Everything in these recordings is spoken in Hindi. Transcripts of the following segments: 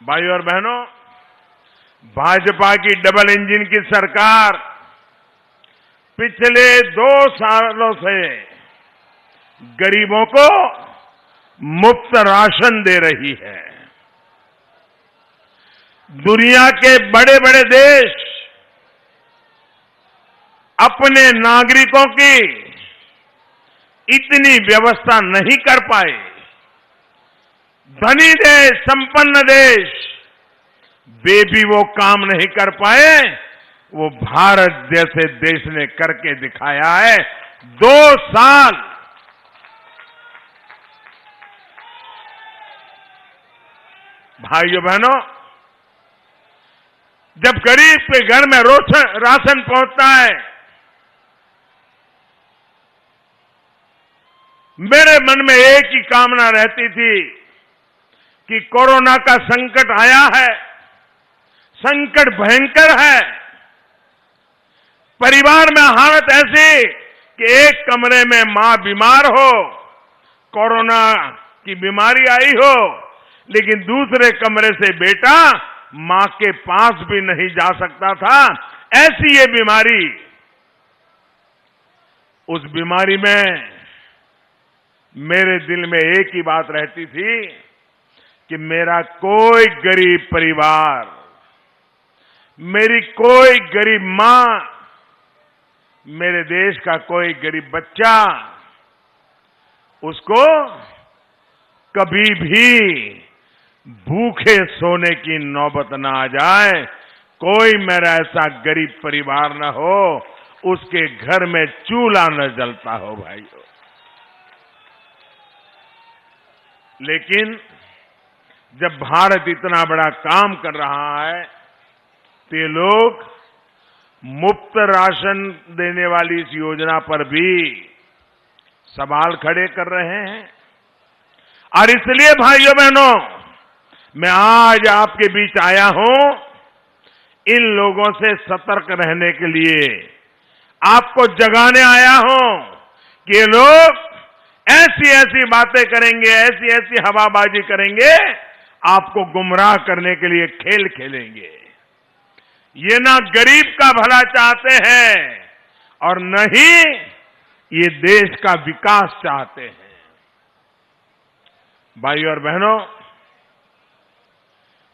भाइयों और बहनों, भाजपा की डबल इंजन की सरकार पिछले 2 सालों से गरीबों को मुफ्त राशन दे रही है। दुनिया के बड़े बड़े देश अपने नागरिकों की इतनी व्यवस्था नहीं कर पाए। धनी देश, संपन्न देश, वे भी वो काम नहीं कर पाए, वो भारत जैसे देश ने करके दिखाया है। 2 साल भाइयों बहनों, जब गरीब के घर में राशन पहुंचता है, मेरे मन में एक ही कामना रहती थी कि कोरोना का संकट आया है, संकट भयंकर है, परिवार में हालत ऐसी कि एक कमरे में मां बीमार हो, कोरोना की बीमारी आई हो, लेकिन दूसरे कमरे से बेटा मां के पास भी नहीं जा सकता था। ऐसी ये बीमारी, उस बीमारी में मेरे दिल में एक ही बात रहती थी कि मेरा कोई गरीब परिवार, मेरी कोई गरीब मां, मेरे देश का कोई गरीब बच्चा, उसको कभी भी भूखे सोने की नौबत ना आ जाए। कोई मेरा ऐसा गरीब परिवार न हो उसके घर में चूल्हा न जलता हो भाइयों। लेकिन जब भारत इतना बड़ा काम कर रहा है तो ये लोग मुफ्त राशन देने वाली इस योजना पर भी सवाल खड़े कर रहे हैं। और इसलिए भाइयों बहनों, मैं आज आपके बीच आया हूं इन लोगों से सतर्क रहने के लिए, आपको जगाने आया हूं कि ये लोग ऐसी ऐसी बातें करेंगे, ऐसी ऐसी हवाबाजी करेंगे, आपको गुमराह करने के लिए खेल खेलेंगे। ये ना गरीब का भला चाहते हैं और न ही ये देश का विकास चाहते हैं। भाइयों और बहनों,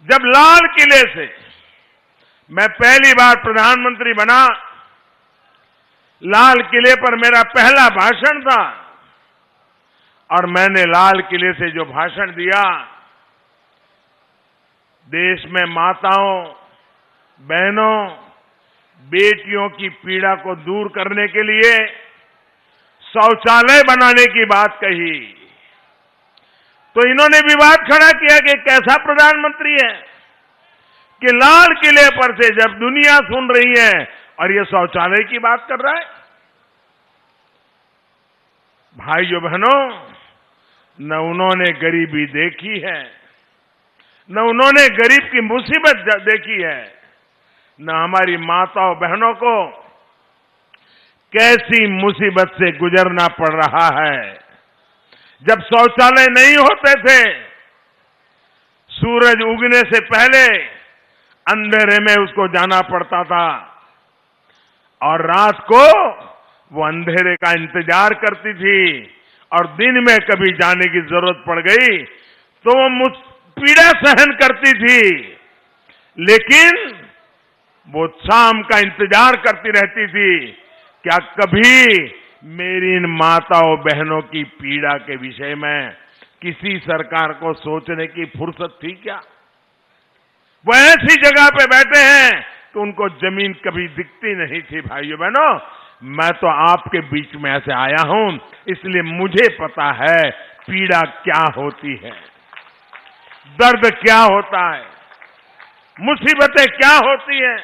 जब लाल किले से मैं पहली बार प्रधानमंत्री बना, लाल किले पर मेरा पहला भाषण था और मैंने लाल किले से जो भाषण दिया, देश में माताओं, बहनों, बेटियों की पीड़ा को दूर करने के लिए शौचालय बनाने की बात कही, तो इन्होंने विवाद खड़ा किया कि कैसा प्रधानमंत्री है कि लाल किले पर से जब दुनिया सुन रही है और ये शौचालय की बात कर रहा है। भाइयों बहनों, न उन्होंने गरीबी देखी है, न उन्होंने गरीब की मुसीबत देखी है, न हमारी माताओं बहनों को कैसी मुसीबत से गुजरना पड़ रहा है। जब शौचालय नहीं होते थे, सूरज उगने से पहले अंधेरे में उसको जाना पड़ता था और रात को वो अंधेरे का इंतजार करती थी और दिन में कभी जाने की जरूरत पड़ गई तो वो पीड़ा सहन करती थी, लेकिन वो शाम का इंतजार करती रहती थी। क्या कभी मेरी इन माताओं बहनों की पीड़ा के विषय में किसी सरकार को सोचने की फुर्सत थी क्या? वो ऐसी जगह पे बैठे हैं कि उनको जमीन कभी दिखती नहीं थी। भाइयों बहनों, मैं तो आपके बीच में ऐसे आया हूं, इसलिए मुझे पता है पीड़ा क्या होती है, दर्द क्या होता है, मुसीबतें क्या होती हैं।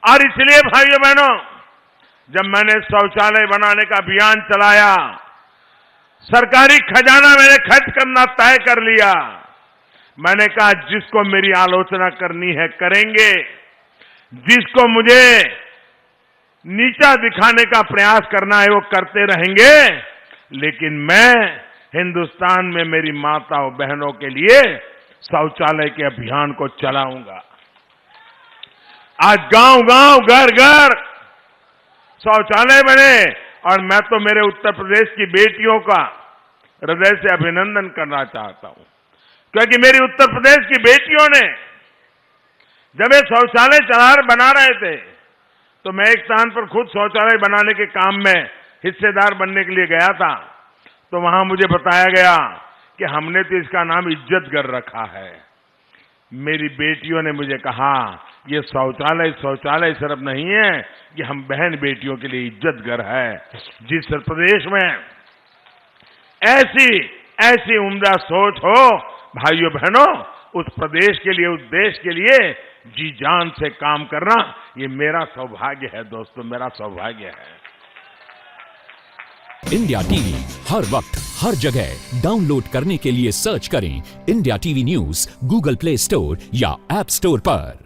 और इसलिए भाइयों बहनों, जब मैंने शौचालय बनाने का अभियान चलाया, सरकारी खजाना मैंने खर्च करना तय कर लिया। मैंने कहा जिसको मेरी आलोचना करनी है करेंगे, जिसको मुझे नीचा दिखाने का प्रयास करना है वो करते रहेंगे, लेकिन मैं हिंदुस्तान में मेरी माताओं बहनों के लिए शौचालय के अभियान को चलाऊंगा। आज गांव-गांव, घर-घर शौचालय बने और मैं तो मेरे उत्तर प्रदेश की बेटियों का हृदय से अभिनंदन करना चाहता हूं, क्योंकि मेरी उत्तर प्रदेश की बेटियों ने जब ये शौचालय बना रहे थे तो मैं एक स्थान पर खुद शौचालय बनाने के काम में हिस्सेदार बनने के लिए गया था। तो वहां मुझे बताया गया कि हमने तो इसका नाम इज्जतघर रखा है। मेरी बेटियों ने मुझे कहा ये शौचालय सिर्फ नहीं है, ये हम बहन बेटियों के लिए इज्जतघर है। जिस प्रदेश में ऐसी उम्दा सोच हो भाइयों बहनों, उस प्रदेश के लिए, उस देश के लिए जी जान से काम करना ये मेरा सौभाग्य है दोस्तों, मेरा सौभाग्य है। इंडिया टीवी हर वक्त हर जगह डाउनलोड करने के लिए सर्च करें India TV news Google play store या ऐप स्टोर पर।